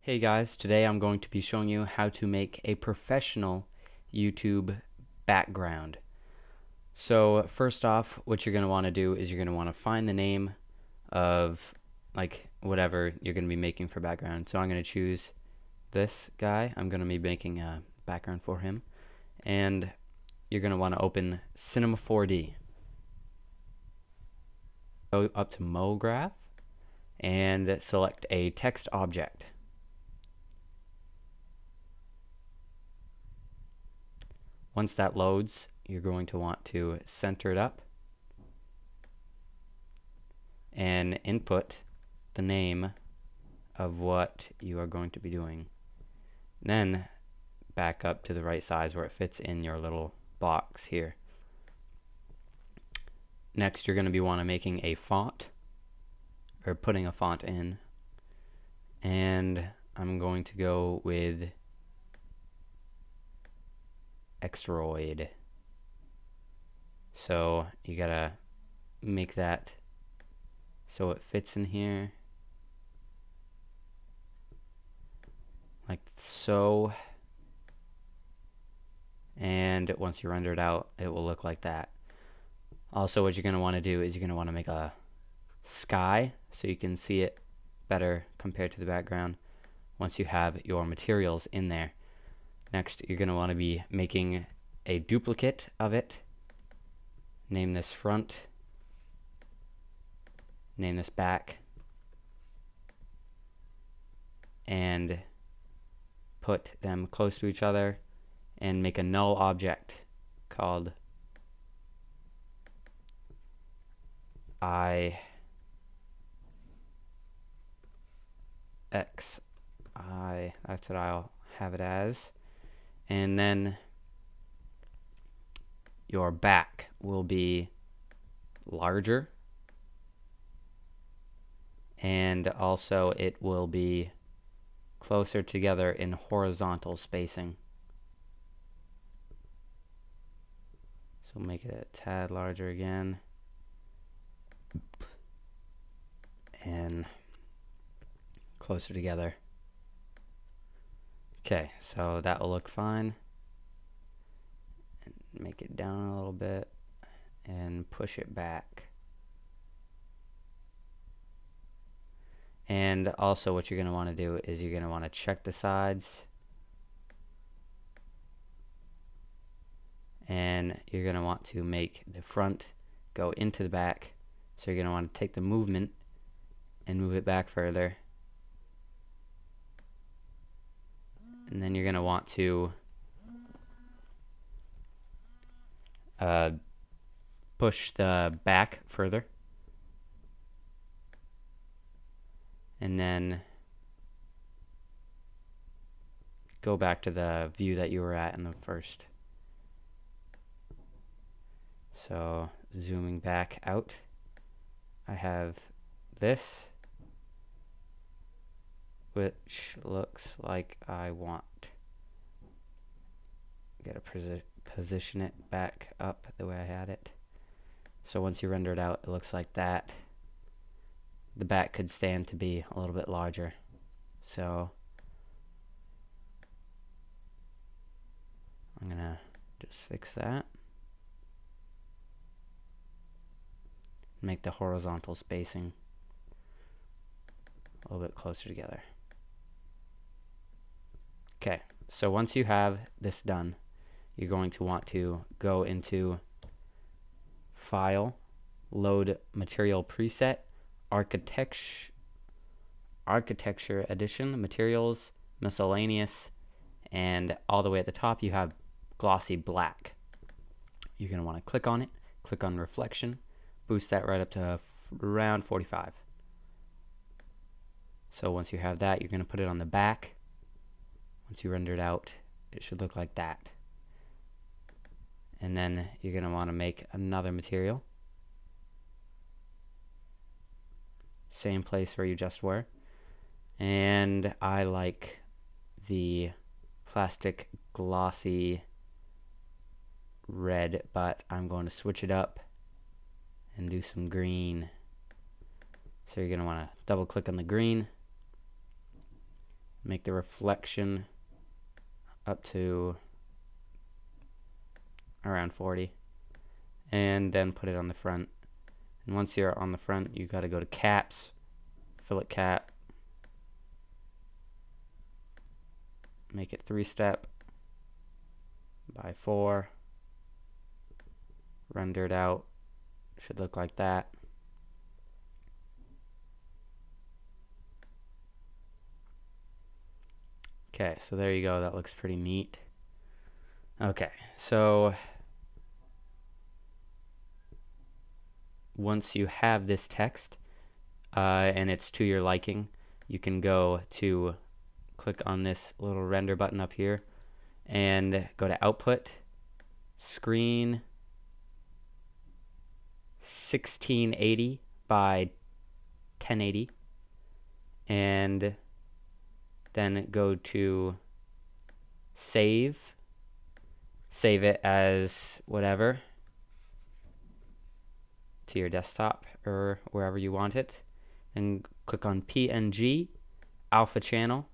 Hey guys, today I'm going to be showing you how to make a professional YouTube background. So first off, what you're going to want to do is you're going to want to find the name of like whatever you're going to be making for background. So I'm going to choose this guy. I'm going to be making a background for him. And you're going to want to open Cinema 4D. Go up to MoGraph and select a text object. Once that loads, you're going to want to center it up and input the name of what you are going to be doing. Then back up to the right size where it fits in your little box here. Next, you're going to be making a font, or putting a font in, and I'm going to go with Xroid. So you gotta make that so it fits in here like so, and once you render it out it will look like that. Also, what you're going to want to do is you're going to want to make a sky so you can see it better compared to the background once you have your materials in there. Next, you're going to want to be making a duplicate of it. Name this front. Name this back. And put them close to each other and make a null object called IXI. That's what I'll have it as. And then your back will be larger, and also it will be closer together in horizontal spacing. So make it a tad larger again, and closer together. Okay, so that will look fine. And make it down a little bit and push it back. And also what you're going to want to do is you're going to want to check the sides, and you're going to want to make the front go into the back. So you're going to want to take the movement and move it back further. And then you're going to want to push the back further. And then go back to the view that you were at in the first. So zooming back out, I have this, which looks like I want. Gotta position it back up the way I had it. So once you render it out, it looks like that. The back could stand to be a little bit larger. So I'm gonna just fix that. Make the horizontal spacing a little bit closer together. Okay, so once you have this done, you're going to want to go into File, Load Material Preset, Architecture Edition, Materials, Miscellaneous, and all the way at the top you have Glossy Black. You're going to want to click on it, click on Reflection, boost that right up to around 45. So once you have that, you're going to put it on the back. Once you render it out, it should look like that. And then you're going to want to make another material. Same place where you just were. And I like the plastic glossy red, but I'm going to switch it up and do some green. So you're going to want to double click on the green Make the reflection up to around 40, and then put it on the front. And once you're on the front, you got to go to caps, fillet cap, make it 3-step by 4, rendered out, should look like that. Okay, so there you go, that looks pretty neat. Okay, so once you have this text and it's to your liking, you can go to click on this little render button up here and go to output, screen 1680 by 1080, and then go to save it as whatever to your desktop or wherever you want it, and click on PNG alpha channel,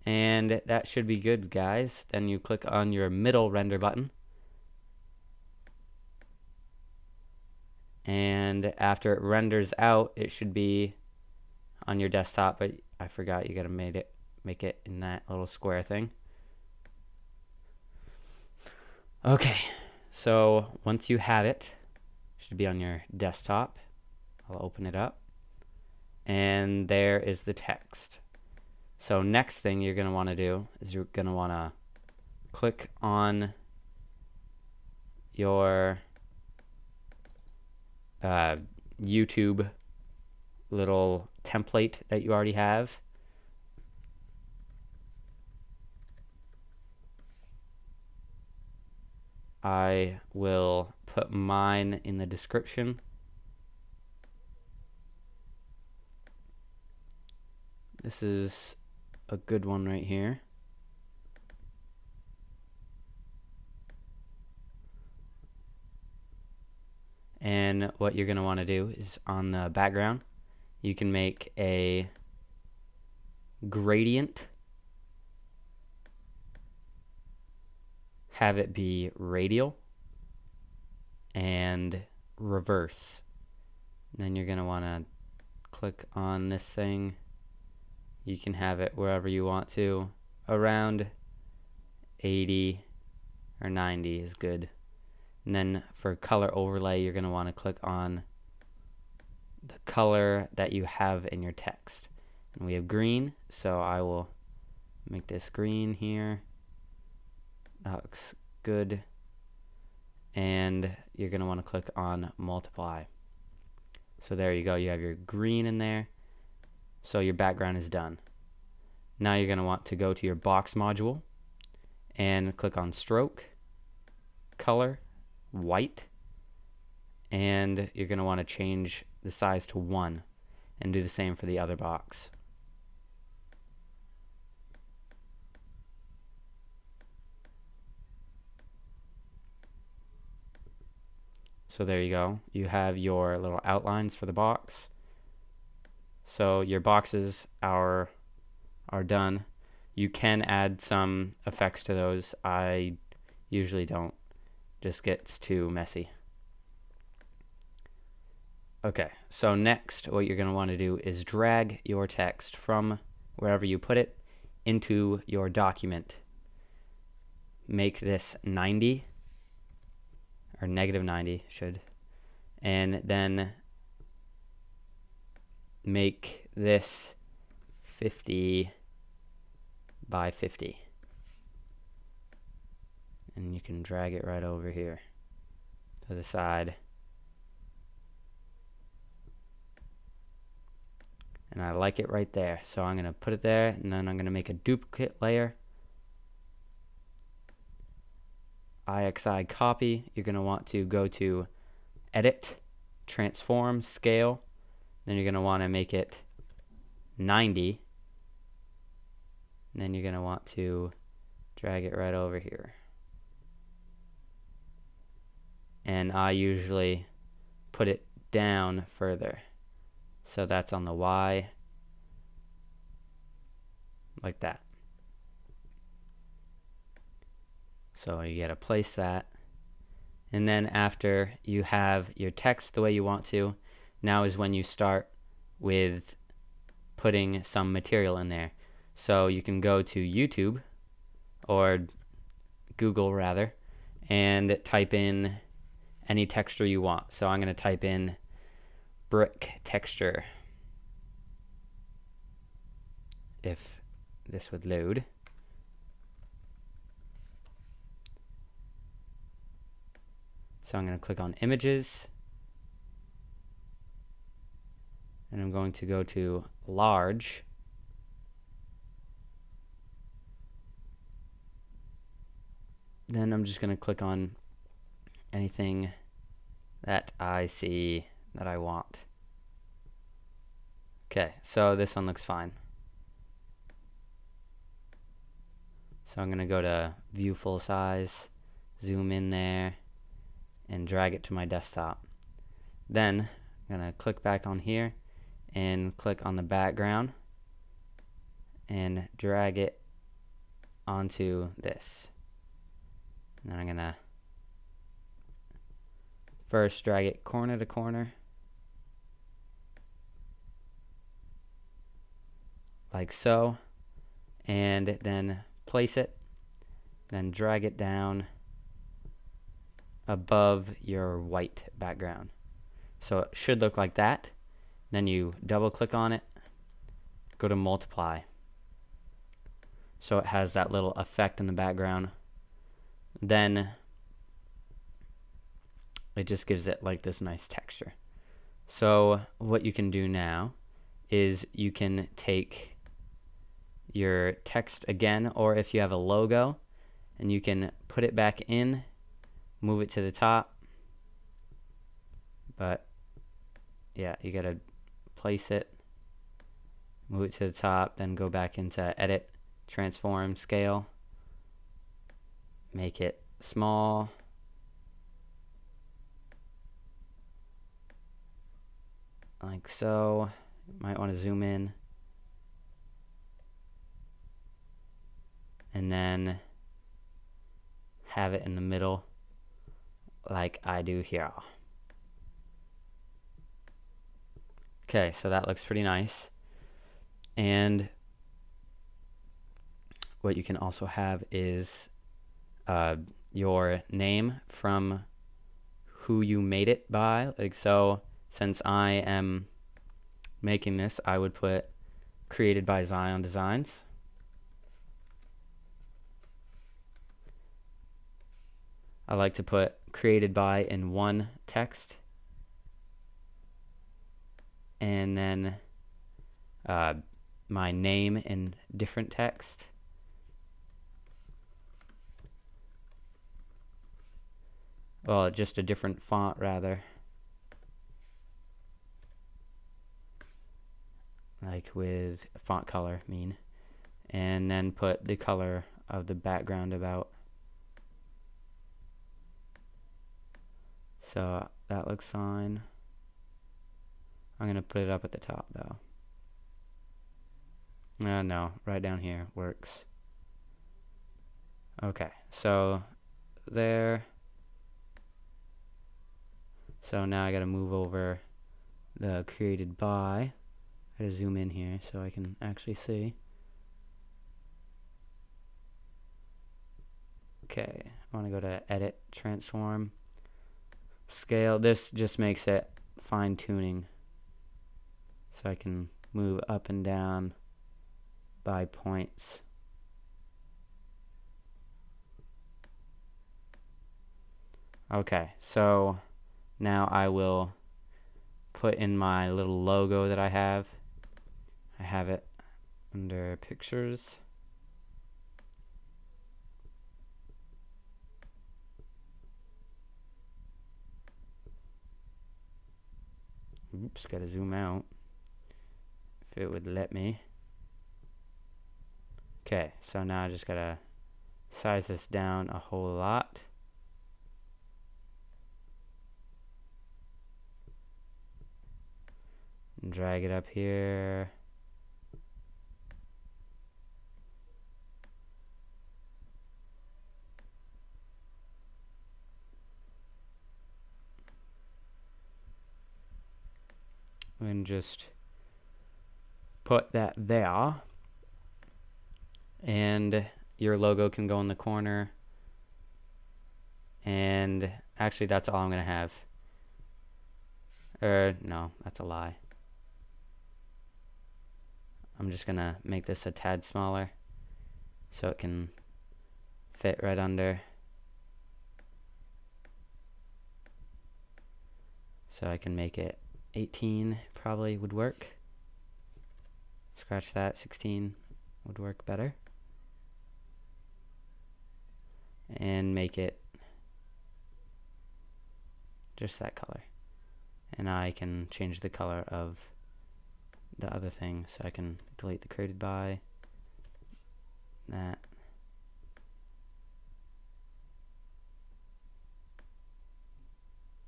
and that should be good, guys. Then you click on your middle render button, and after it renders out, it should be on your desktop, but I forgot you gotta make it in that little square thing. Okay, so once you have it, should be on your desktop. I'll open it up, and there is the text. So next thing you're gonna want to do is you're gonna want to click on your YouTube little template that you already have. I will put mine in the description. This is a good one right here. And what you're going to want to do is on the background, you can make a gradient, have it be radial and reverse. And then you're going to want to click on this thing. You can have it wherever you want to. Around 80 or 90 is good. And then for color overlay, you're going to want to click on the color that you have in your text. And we have green, so I will make this green here. That looks good. And you're going to want to click on multiply. So there you go, you have your green in there. So your background is done. Now you're going to want to go to your box module and click on stroke, color, white, and you're going to want to change the size to 1 and do the same for the other box. So there you go. You have your little outlines for the box. So your boxes are done. You can add some effects to those. I usually don't. Just gets too messy. Okay, so next what you're going to want to do is drag your text from wherever you put it into your document. Make this 90 or -90 should, and then make this 50 by 50, and you can drag it right over here to the side. And I like it right there, so I'm going to put it there, and then I'm going to make a duplicate layer. IXI copy. You're going to want to go to edit, transform, scale. Then you're going to want to make it 90. And then you're going to want to drag it right over here. And I usually put it down further. So that's on the Y. like that. So you gotta place that. And then after you have your text the way you want to, now is when you start with putting some material in there. So you can go to YouTube, or Google rather, and type in any texture you want. So I'm going to type in brick texture, if this would load. So I'm going to click on images, and I'm going to go to large. Then I'm just going to click on anything that I see that I want. Okay, so this one looks fine. So I'm going to go to view full size, zoom in there, and drag it to my desktop. Then I'm going to click back on here and click on the background and drag it onto this. And then I'm going to first drag it corner to corner, like so, and then place it, then drag it down above your white background. So it should look like that. Then you double click on it, go to multiply, so it has that little effect in the background. Then it just gives it like this nice texture. So what you can do now is you can take your text again, or if you have a logo, and you can put it back in, move it to the top. But yeah, you gotta place it, move it to the top, then go back into edit, transform, scale, make it small, like so. Might want to zoom in, and then have it in the middle like I do here. Okay, so that looks pretty nice. And what you can also have is your name from who you made it by. Like so, since I am making this, I would put created by Zion Designs. I like to put created by in one text, and then my name in different text. Well, just a different font rather. Like with font color, and then put the color of the background about. So that looks fine. I'm gonna put it up at the top though. No, right down here works. Okay, so there. So now I gotta move over the created by. I gotta zoom in here so I can actually see. Okay, I wanna go to edit, transform, scale. This just makes it fine tuning, so I can move up and down by points. Okay, so now I will put in my little logo that I have. I have it under pictures. Oops, gotta zoom out if it would let me. Okay, so now I just gotta size this down a whole lot. And drag it up here. just put that there, and your logo can go in the corner. And actually, that's all I'm gonna have. No, that's a lie. I'm just gonna make this a tad smaller so it can fit right under. So I can make it 18 probably would work. Scratch that, 16 would work better. And make it just that color. And I can change the color of the other thing, so I can delete the created by, that.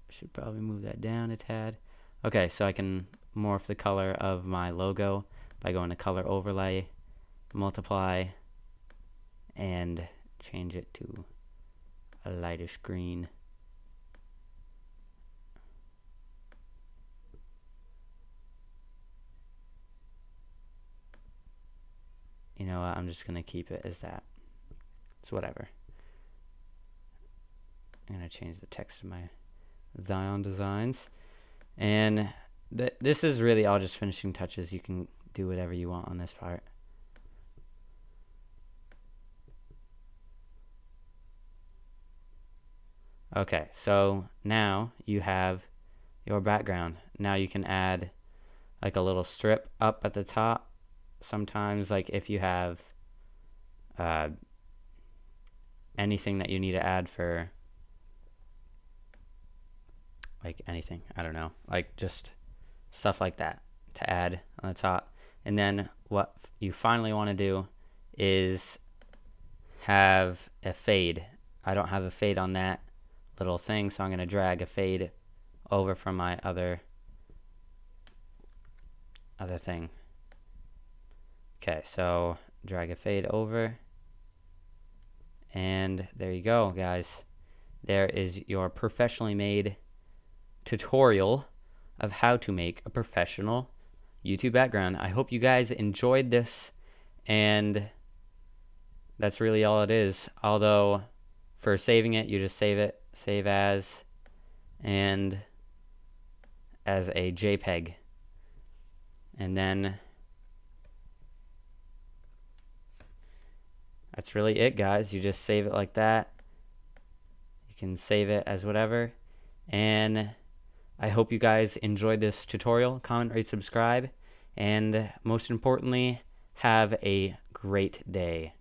Should probably move that down a tad. Okay, so I can morph the color of my logo by going to color overlay, multiply, and change it to a lightish green. You know what, I'm just gonna keep it as that. It's whatever. I'm gonna change the text of my Zion Designs. And this is really all just finishing touches. You can do whatever you want on this part. Okay, so now you have your background. Now you can add like a little strip up at the top. Sometimes, like if you have anything that you need to add for like anything, I don't know, like just stuff like that to add on the top. And then what you finally want to do is have a fade. I don't have a fade on that little thing, so I'm going to drag a fade over from my other thing. Okay, so drag a fade over, and there you go, guys. There is your professionally made tutorial of how to make a professional YouTube background. I hope you guys enjoyed this, and that's really all it is. Although for saving it, you just save it, save as, and as a JPEG, and then that's really it, guys. You just save it like that. You can save it as whatever. And I hope you guys enjoyed this tutorial. Comment, rate, subscribe. And most importantly, have a great day.